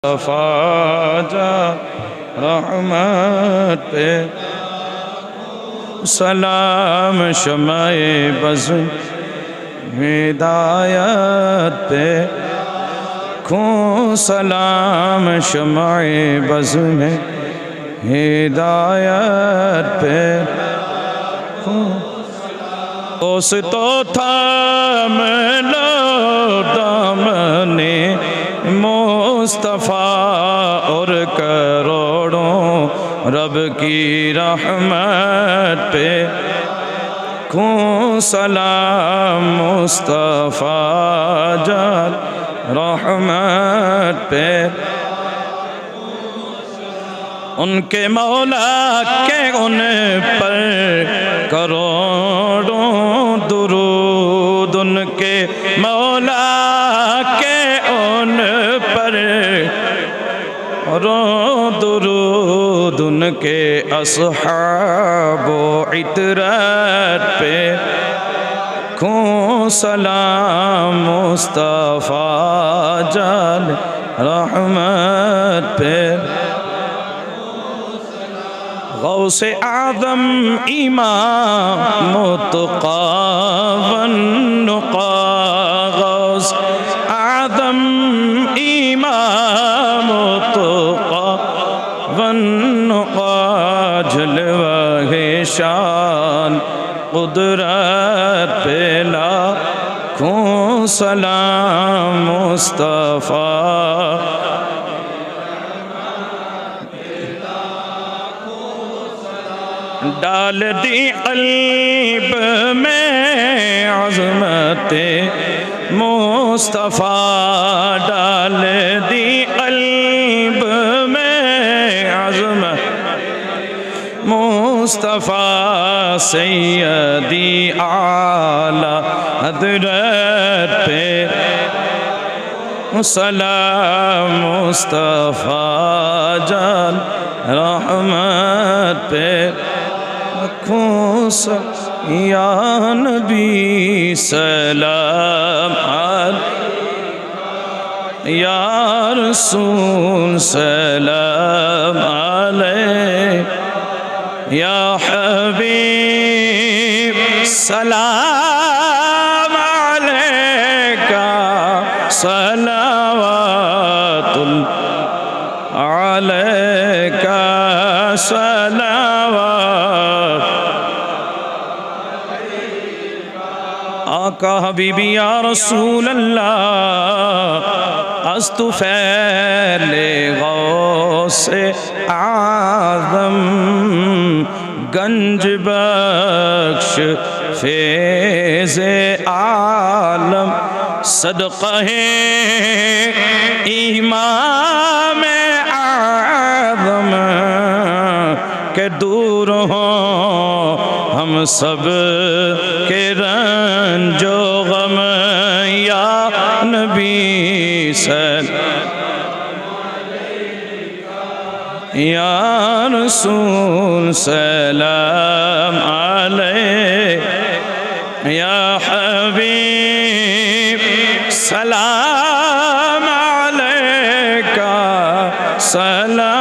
فاجا رحمت پہ سلام شمع بزم ہدایت پہ کھوں سلام شمع بزم ہدایت پہ اس تو تھام لو دامن مصطفیٰ اور کروڑوں رب کی رحمت پہ کھوں سلام مصطفیٰ جان رحمت پہ ان کے مولا کے ان پر کروڑوں درود ان کے مولا کے ان پر درود ان کے اصحاب و عطرت پہ کھوں سلام مصطفیٰ جان رحمت پہ غوث اعظم امام متقی والنقی غوث اعظم امام متقی والنقی جلوہ شان قدرت پہ لاکھوں سلام مصطفیٰ ڈال دی قلب میں عظمت مصطفیٰ ڈال دی قلب میں عظمت مصطفیٰ سیدی اعلی حضرت پہ سلام مصطفیٰ جان رحمت پہ یا نبی سلام یا رسول سلام علیہ یا حبیب سلام علیکہ صلوات علیکہ صلوات آقا حبیبی یا رسول اللہ قصد فعل غوث اعظم گنج بخش فیض عالم صدقہ امام اعظم کہ دور ہوں ہم سب کے رنج و غم یا نبی یا رسول سلام علیہ یا حبیب سلام علیکہ سلام